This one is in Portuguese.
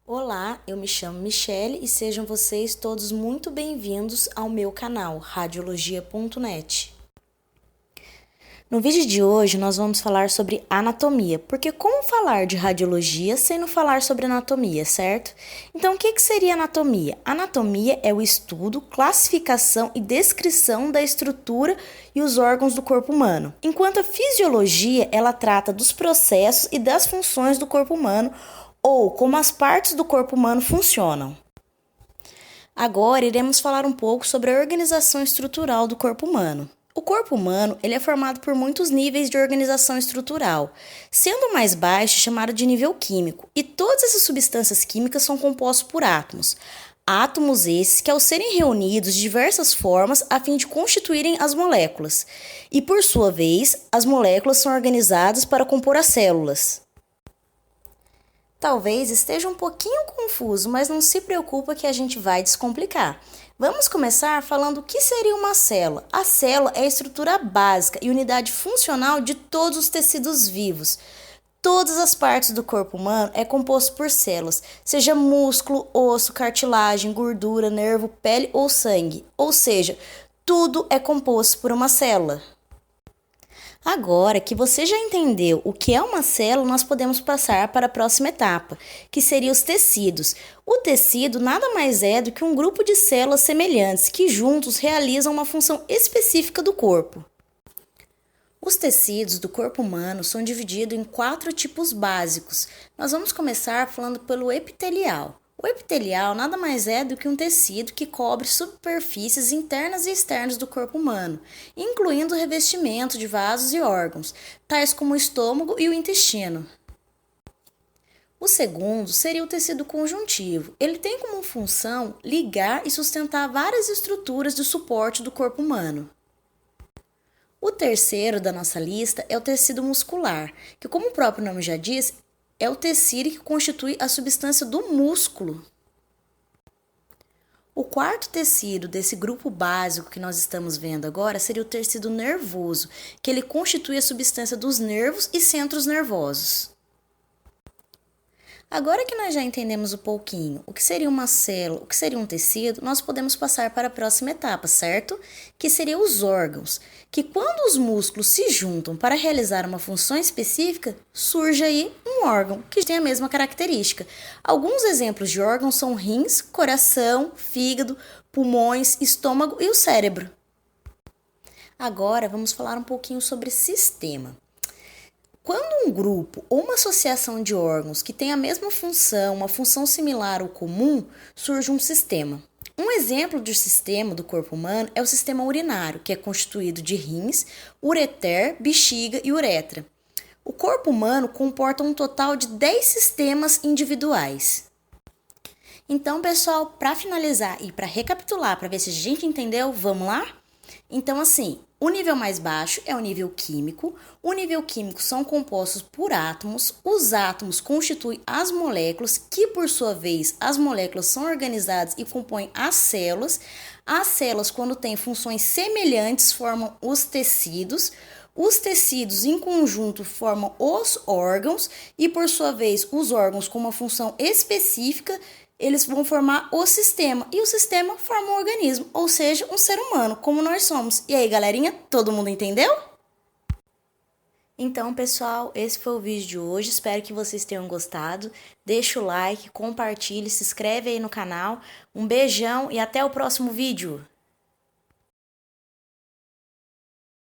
Olá, eu me chamo Michele e sejam vocês todos muito bem-vindos ao meu canal Radiologia.net. No vídeo de hoje nós vamos falar sobre anatomia, porque como falar de radiologia sem não falar sobre anatomia, certo? Então o que seria anatomia? Anatomia é o estudo, classificação e descrição da estrutura e os órgãos do corpo humano, enquanto a fisiologia ela trata dos processos e das funções do corpo humano, ou como as partes do corpo humano funcionam. Agora iremos falar um pouco sobre a organização estrutural do corpo humano. O corpo humano ele é formado por muitos níveis de organização estrutural, sendo o mais baixo chamado de nível químico, e todas essas substâncias químicas são compostas por átomos. Átomos esses que, ao serem reunidos de diversas formas a fim de constituírem as moléculas, e por sua vez, as moléculas são organizadas para compor as células. Talvez esteja um pouquinho confuso, mas não se preocupa que a gente vai descomplicar. Vamos começar falando o que seria uma célula. A célula é a estrutura básica e unidade funcional de todos os tecidos vivos. Todas as partes do corpo humano é composto por células, seja músculo, osso, cartilagem, gordura, nervo, pele ou sangue. Ou seja, tudo é composto por uma célula. Agora que você já entendeu o que é uma célula, nós podemos passar para a próxima etapa, que seria os tecidos. O tecido nada mais é do que um grupo de células semelhantes que juntos realizam uma função específica do corpo. Os tecidos do corpo humano são divididos em 4 tipos básicos. Nós vamos começar falando pelo epitelial. O epitelial nada mais é do que um tecido que cobre superfícies internas e externas do corpo humano, incluindo o revestimento de vasos e órgãos, tais como o estômago e o intestino. O segundo seria o tecido conjuntivo. Ele tem como função ligar e sustentar várias estruturas de suporte do corpo humano. O terceiro da nossa lista é o tecido muscular, que, como o próprio nome já diz, é o tecido que constitui a substância do músculo. O quarto tecido desse grupo básico que nós estamos vendo agora seria o tecido nervoso, que ele constitui a substância dos nervos e centros nervosos. Agora que nós já entendemos um pouquinho o que seria uma célula, o que seria um tecido, nós podemos passar para a próxima etapa, certo? Que seria os órgãos, que quando os músculos se juntam para realizar uma função específica, surge aí um órgão que tem a mesma característica. Alguns exemplos de órgãos são rins, coração, fígado, pulmões, estômago e o cérebro. Agora vamos falar um pouquinho sobre sistema. Quando um grupo ou uma associação de órgãos que tem a mesma função, uma função similar ou comum, surge um sistema. Um exemplo de sistema do corpo humano é o sistema urinário, que é constituído de rins, ureter, bexiga e uretra. O corpo humano comporta um total de 10 sistemas individuais. Então, pessoal, para finalizar e para recapitular, para ver se a gente entendeu, vamos lá? Então, assim, o nível mais baixo é o nível químico. O nível químico são compostos por átomos. Os átomos constituem as moléculas, que por sua vez, as moléculas são organizadas e compõem as células. As células, quando têm funções semelhantes, formam os tecidos. Os tecidos, em conjunto, formam os órgãos e, por sua vez, os órgãos com uma função específica, eles vão formar o sistema, e o sistema forma um organismo, ou seja, um ser humano, como nós somos. E aí, galerinha, todo mundo entendeu? Então, pessoal, esse foi o vídeo de hoje, espero que vocês tenham gostado. Deixa o like, compartilhe, se inscreve aí no canal. Um beijão e até o próximo vídeo!